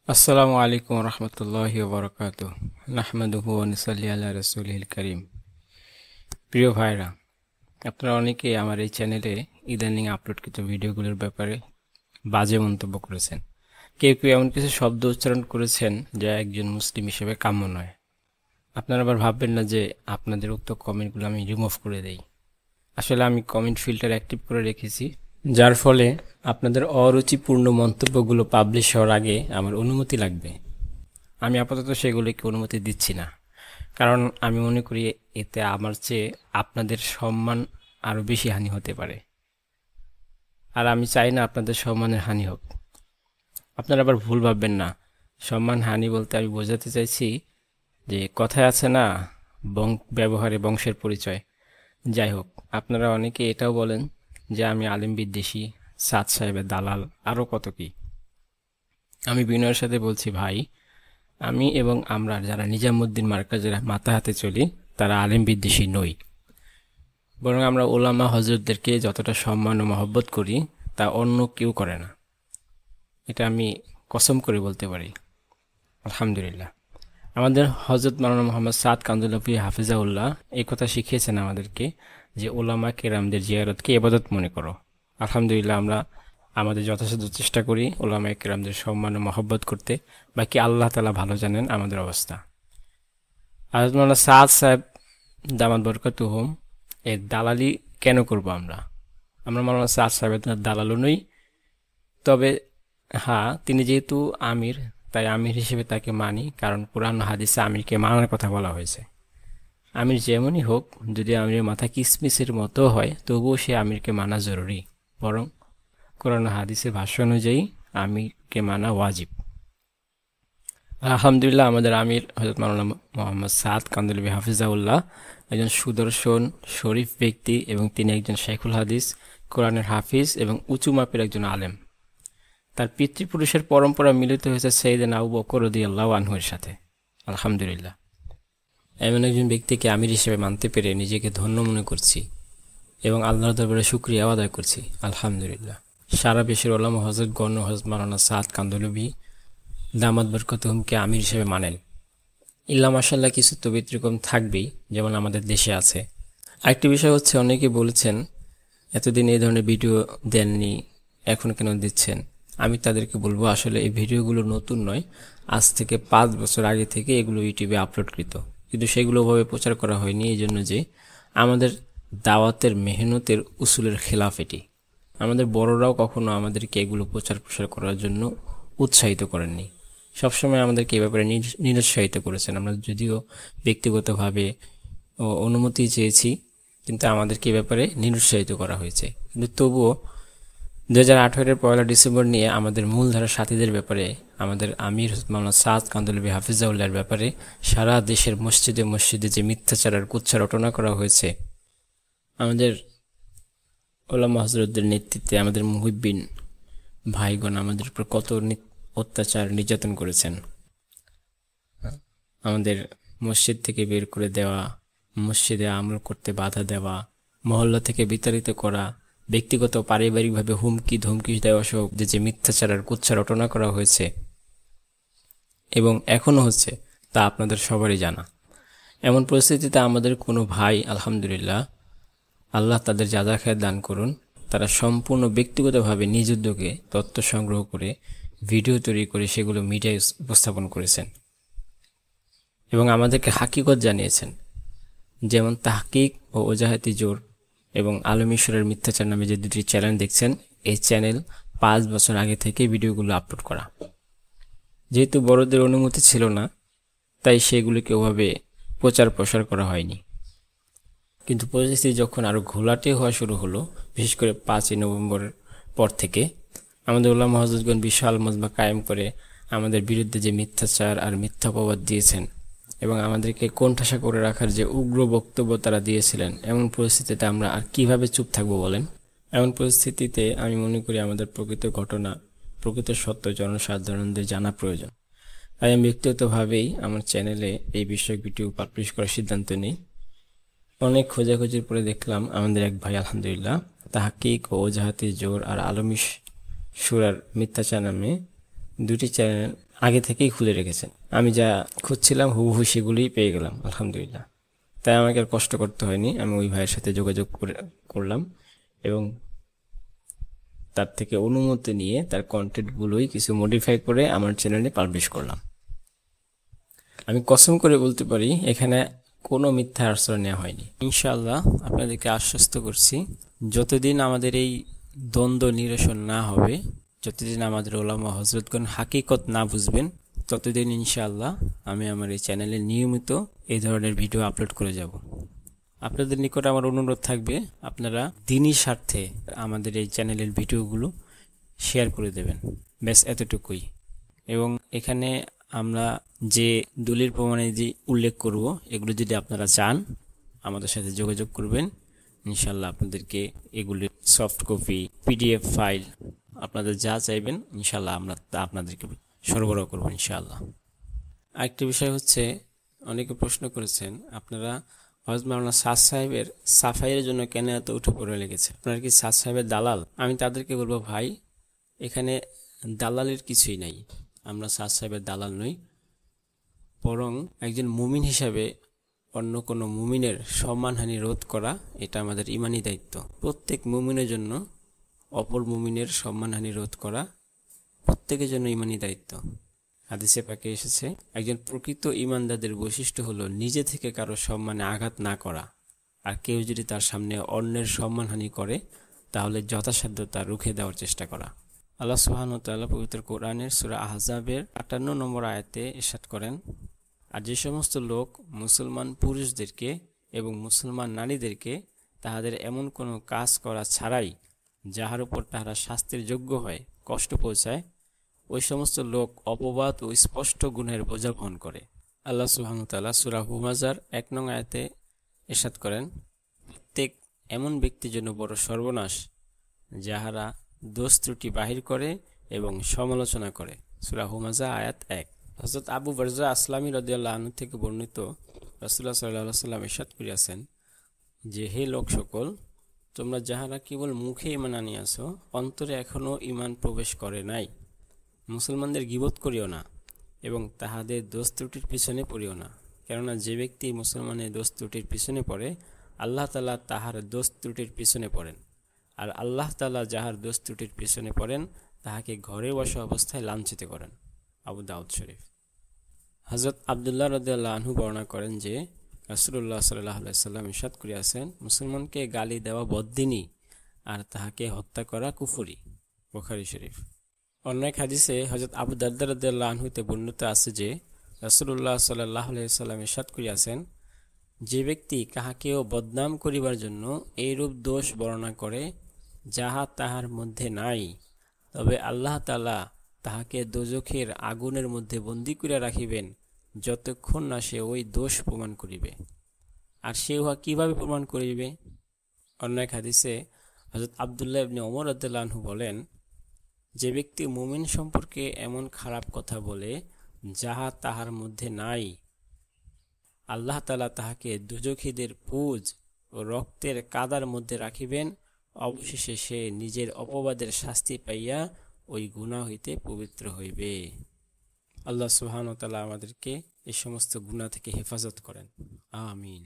আসসালামু আলাইকুম রহমতুল্লাহি ওবরাকাতুহ। নাহমাদুহু ওয়া নুসাল্লি আলা রাসূলিল কারীম। প্রিয় ভাইরা, আপনারা অনেকেই আমার এই চ্যানেলে ইদানিং আপলোডকৃত ভিডিওগুলোর ব্যাপারে বাজে মন্তব্য করেছেন। কেউ কেউ এমন কিছু শব্দ উচ্চারণ করেছেন যা একজন মুসলিম হিসেবে কাম্য নয়। আপনারা আবার ভাববেন না যে আপনাদের উক্ত কমেন্টগুলো আমি রিমুভ করে দেই। আসলে আমি কমেন্ট ফিল্টার অ্যাক্টিভ করে রেখেছি, যার ফলে আপনাদের অরুচিপূর্ণ মন্তব্যগুলো পাবলিশ হওয়ার আগে আমার অনুমতি লাগবে। আমি আপাতত সেগুলিকে অনুমতি দিচ্ছি না, কারণ আমি মনে করি এতে আমার চেয়ে আপনাদের সম্মান আরও বেশি হানি হতে পারে, আর আমি চাই না আপনাদের সম্মানের হানি হোক। আপনারা আবার ভুল ভাববেন না, সম্মান হানি বলতে আমি বোঝাতে চাইছি যে কথায় আছে না, ব্যবহারে বংশের পরিচয়। যাই হোক, আপনারা অনেকে এটাও বলেন যে আমি আলিম বিদ্বেষী, সাদ সাহেবের দালাল, আরও কত কি। আমি বিনয়ের সাথে বলছি, ভাই, আমি এবং আমরা যারা নিজামুদ্দিন মার্কাজের মাথা হাতে চলি তারা আলেম বিদ্বেষী নই, বরং আমরা ওলামা হজরতদেরকে যতটা সম্মান ও মহব্বত করি তা অন্য কেউ করে না। এটা আমি কসম করে বলতে পারি। আলহামদুলিল্লাহ। আমাদের হজরত মাওলানা মোহাম্মদ সাদ কান্দুলাপি হাফিজাউল্লাহ এই কথা শিখিয়েছেন আমাদেরকে যে ওলামা কেরামদের জিয়ারতকে ইবাদত মনে করো। আলহামদুলিল্লাহ, আমরা আমাদের যথাসাধ্য চেষ্টা করি ওলামা কেরামদের সম্মান ও মহব্বত করতে। বাকি আল্লাহ তাআলা ভালো জানেন আমাদের অবস্থা। হযরত মাওলানা সাদ সাহেব দামাত বরকাতুহুম এর দালালি কেন করব আমরা? আমরা মাওলানা সাদ সাহেবের দালালও নই। তবে হ্যাঁ, তিনি যেহেতু আমির, তাই আমির হিসেবে তাকে মানি, কারণ কোরআন ও হাদিসে আমিরকে মানার কথা বলা হয়েছে। আমির যেমনই হোক, যদি আমিরের মাথা কিসমিসের মতো হয় তবুও সে আমিরকে মানা জরুরি, বরং কোরআন ও হাদিসের ভাষ্য অনুযায়ী আমিরকে মানা ওয়াজিব। আলহামদুলিল্লাহ, আমাদের আমির হযরত মাওলানা মোহাম্মদ সাদ কান্দুলবি হাফিজাউল্লাহ একজন সুদর্শন শরীফ ব্যক্তি, এবং তিনি একজন শাইখুল হাদিস, কোরআনের হাফিজ এবং উঁচু মাপের একজন আলেম। তার পিতৃপুরুষের পরম্পরা মিলিত হয়েছে সাইয়েদনা আবু বকর রাদিয়াল্লাহু আনহুর সাথে। আলহামদুলিল্লাহ, এমন একজন ব্যক্তিকে আমির হিসেবে মানতে পেরে নিজেকে ধন্য মনে করছি এবং আল্লাহর দরবারে শুকরিয়া আদায় করছি। আলহামদুলিল্লাহ। সারা বিশ্বের ওলামা হযরতগণ হযরত মাওলানা সাদ কান্দুলবি দামাত বরকাতুহুমকে আমির হিসেবে মানেন। ইল্লা মাশাআল্লাহ, কিছু তো ব্যতিক্রম থাকবেই, যেমন আমাদের দেশে আছে। আরেকটি বিষয় হচ্ছে, অনেকে বলেছেন এতদিন এই ধরনের ভিডিও দেননি, এখন কেন দিচ্ছেন? আমি তাদেরকে বলবো, আসলে এই ভিডিওগুলো নতুন নয়, আজ থেকে 5 বছর আগে থেকে এগুলো ইউটিউবে আপলোডকৃত, কিন্তু সেগুলো ওভাবে প্রচার করা হয়নি, এই জন্য যে আমাদের দাওয়াতের মেহনতের উসুলের খেলাফ এটি। আমাদের বড়রাও কখনো আমাদেরকে এগুলো প্রচার প্রসার করার জন্য উৎসাহিত করেননি, সবসময় আমাদেরকে এ ব্যাপারে নিরুৎসাহিত করেছেন। আমরা যদিও ব্যক্তিগতভাবে অনুমতি চেয়েছি, কিন্তু আমাদেরকে এ ব্যাপারে নিরুৎসাহিত করা হয়েছে। কিন্তু তবুও 2018-এর 1 ডিসেম্বর নিয়ে আমাদের মূলধারার সাথীদের ব্যাপারে, আমাদের আমির মাওলানা সাদ কান্দুলবি হাফিজাউল্লাহর ব্যাপারে সারা দেশের মসজিদে মসজিদে যে মিথ্যাচার আর কুৎসা রটনা করা হয়েছে, আমাদের ওলামা হযরতদের নেতৃত্বে আমাদের মুহিব্বিন ভাইগণ আমাদের উপর কত অত্যাচার নির্যাতন করেছেন। আমাদের মসজিদ থেকে বের করে দেওয়া, মসজিদে আমল করতে বাধা দেওয়া, মহল্লা থেকে বিতাড়িত করা, ব্যক্তিগত পারিবারিকভাবে হুমকি ধমকি দেওয়া সহ যে মিথ্যাচার আর কুৎসা রটনা করা হয়েছে এবং এখনও হচ্ছে, তা আপনাদের সবারই জানা। এমন পরিস্থিতিতে আমাদের কোনো ভাই, আলহামদুলিল্লাহ, আল্লাহ তাদের যাজা খায়ের দান করুন, তারা সম্পূর্ণ ব্যক্তিগতভাবে নিজ উদ্যোগে তথ্য সংগ্রহ করে ভিডিও তৈরি করে সেগুলো মিডিয়ায় উপস্থাপন করেছেন এবং আমাদেরকে হাকিকত জানিয়েছেন। যেমন তাহকিক ও ওজাহাতি জোর এবং আলম ঈশ্বরের মিথ্যাচার নামে যে 2টি চ্যানেল দেখছেন, এই চ্যানেল 5 বছর আগে থেকে ভিডিওগুলো আপলোড করা। যেহেতু বড়দের অনুমতি ছিল না, তাই সেগুলিকে ওভাবে প্রচার প্রসার করা হয়নি। কিন্তু পরিস্থিতি যখন আরও ঘোলাটে হওয়া শুরু হলো, বিশেষ করে 5ই নভেম্বরের পর থেকে, আমাদের ওলামা হযরতগণ বিশাল মজমা কায়েম করে আমাদের বিরুদ্ধে যে মিথ্যাচার আর মিথ্যা অপবাদ দিয়েছেন এবং আমাদেরকে কোণঠাসা করে রাখার যে উগ্র বক্তব্য তারা দিয়েছিলেন, এমন পরিস্থিতিতে আমরা আর কিভাবে চুপ থাকবো বলেন? এমন পরিস্থিতিতে আমি মনে করি আমাদের প্রকৃত ঘটনা, প্রকৃত সত্য জনসাধারণদের জানা প্রয়োজন। তাই আমি ব্যক্তিগতভাবেই আমার চ্যানেলে এই বিষয়ক ভিডিও পাবলিশ করার সিদ্ধান্ত নিই। অনেক খোঁজাখুঁজির পরে দেখলাম আমাদের এক ভাই, আলহামদুলিল্লাহ, তাহকিক ও ওজাহাতি জোর আর আলমী সুরার মিথ্যাচার নামে 2টি চ্যানেল আগে থেকেই খুলে রেখেছেন। আমি যা খুঁজছিলাম হুবহু সেগুলোই পেয়ে গেলাম আলহামদুলিল্লাহ। তাই আমাকে আর কষ্ট করতে হয়নি। আমি ওই ভাইয়ের সাথে যোগাযোগ করলাম এবং তার থেকে অনুমতি নিয়ে তার কন্টেন্টগুলোই কিছু মডিফাই করে আমার চ্যানেলে পাবলিশ করলাম। আমি কসম করে বলতে পারি এখানে কোনো মিথ্যা আশ্রয় নেওয়া হয়নি। ইনশাআল্লাহ আপনাদেরকে আশ্বস্ত করছি, যতদিন আমাদের এই দ্বন্দ্ব নিরসন না হবে, যতদিন আমাদের ওলামা হজরতগণ হাকিকত না বুঝবেন, ততদিন ইনশাআল্লাহ আমি আমার এই চ্যানেলে নিয়মিত এই ধরনের ভিডিও আপলোড করে যাব। আপনাদের নিকট আমার অনুরোধ থাকবে, আপনারা দিনই স্বার্থে আমাদের এই চ্যানেলের ভিডিওগুলো শেয়ার করে দেবেন, ব্যাস এতটুকুই। এবং এখানে আমরা যে দলিল প্রমাণে যে উল্লেখ করব, এগুলো যদি আপনারা চান আমাদের সাথে যোগাযোগ করবেন। ইনশাল্লাহ আপনাদেরকে এগুলির সফট কপি, পিডিএফ ফাইল, আপনাদের যা চাইবেন ইনশাল্লাহ আমরা তা আপনাদেরকে সরবরাহ করব ইনশাআল্লাহ। আরেকটি বিষয় হচ্ছে, অনেকে প্রশ্ন করেছেন আপনারা হযরত মাওলানা সাদ সাহেবের সাফাইয়ের জন্য কেন এত উঠে পড়ে লেগেছে, আপনারা কি সাদ সাহেবের দালাল? আমি তাদেরকে বলবো, ভাই এখানে দালালের কিছুই নাই। আমরা সাদ সাহেবের দালাল নই, বরং একজন মুমিন হিসাবে অন্য কোনো মুমিনের সম্মানহানি রোধ করা এটা আমাদের ইমানি দায়িত্ব। প্রত্যেক মুমিনের জন্য অপর মুমিনের সম্মানহানি রোধ করা প্রত্যেকের জন্য ইমানি দায়িত্ব। হাদিসে পাকে এসেছে, একজন প্রকৃত ইমানদারদের বৈশিষ্ট্য হলো নিজে থেকে কারো সম্মানে আঘাত না করা, আর কেউ যদি তার সামনে অন্যের সম্মানহানি করে তাহলে যথাসাধ্য তা রুখে দেওয়ার চেষ্টা করা। আল্লাহ সুবহানাহু ওয়া তাআলা পবিত্র কোরআনের সূরা আহজাবের ৫৮ নম্বর আয়াতে ইরশাদ করেন, আর যে সমস্ত লোক মুসলমান পুরুষদেরকে এবং মুসলমান নারীদেরকে তাহাদের এমন কোনো কাজ করা ছাড়াই যাহার উপর তাহারা শাস্তির যোগ্য হয় কষ্ট পৌঁছায়, ওই সমস্ত লোক অপবাদ ও স্পষ্ট গুনাহের বোঝা বহন করে। আল্লাহ সুবহানাহু ওয়া তাআলা সূরা হুমাযার ১ নং আয়াতে ইরশাদ করেন, প্রত্যেক এমন ব্যক্তির জন্য বড় সর্বনাশ যাহারা দোষ ত্রুটি বাহির করে এবং সমালোচনা করে। সূরা হুমাযা আয়াত ১। হযরত আবু বারজা আসলামী রাদিয়াল্লাহু আনহু থেকে বর্ণিত, রাসূলুল্লাহ সাল্লাল্লাহু আলাইহি ওয়াসাল্লাম ইরশাদ করিয়াছেন যে, হে লোক সকল, তোমরা যাহারা কেবল মুখে ঈমান আনিয়াছ, অন্তরে এখনও ঈমান প্রবেশ করে নাই, মুসলমানদের গীবত করিও না এবং তাহাদের দোষ ত্রুটির পিছনে পড়িও না। কেননা যে ব্যক্তি মুসলমানের দোষ ত্রুটির পিছনে পড়ে, আল্লাহ তাআলা তাহার দোষ ত্রুটির পিছনে পড়েন, আর আল্লাহ তাআলা যাহার দোষ ত্রুটির পিছনে পড়েন তাহাকে ঘরে বসা অবস্থায় লাঞ্ছিত করেন। আবু দাউদ শরীফ। হযরত আব্দুল্লাহ রাদিয়াল্লাহু আনহু বর্ণনা করেন যে রাসূলুল্লাহ সাল্লাল্লাহু আলাইহি ওয়াসাল্লাম ইরশাদ করিয়াছেন, মুসলমানকে গালি দেওয়া বদ্দিনী আর তাহাকে হত্যা করা কুফরি। বুখারী শরীফ। অন্য এক হাদিসে হযরত আবু দারদা রাদিয়াল্লাহু আনহুতে বর্ণিত আছে যে রাসূলুল্লাহ সাল্লাল্লাহু আলাইহি ওয়াসাল্লাম ইরশাদ করিয়াছেন, যে ব্যক্তি কাহাকেও বদনাম করিবার জন্য এইরূপ দোষ বর্ণনা করে যাহা তাহার মধ্যে নাই, তবে আল্লাহ তাআলা তাহাকে দোজখের আগুনের মধ্যে বন্দী করিয়া রাখিবেন যতক্ষণ না সে ওই দোষ প্রমাণ করিবে। আর সে উহা কিভাবে প্রমাণ করিবে? অন্য এক হাদিসে হযরত আব্দুল্লাহ ইবনে ওমর রাদিয়াল্লাহু আনহু বলেন, যে ব্যক্তি মুমিন সম্পর্কে এমন খারাপ কথা বলে যাহা তাহার মধ্যে নাই, আল্লাহ তাআলা তাহাকে দোজখীদের পুঁজ ও রক্তের কাদার মধ্যে রাখিবেন। অবশেষে সে নিজের অপবাদের শাস্তি পাইয়া ওই গুনাহ হইতে পবিত্র হইবে। আল্লাহ সুবহানাহু ওয়া তাআলা আমাদেরকে এই সমস্ত গুনাহ থেকে হেফাজত করেন। আমিন।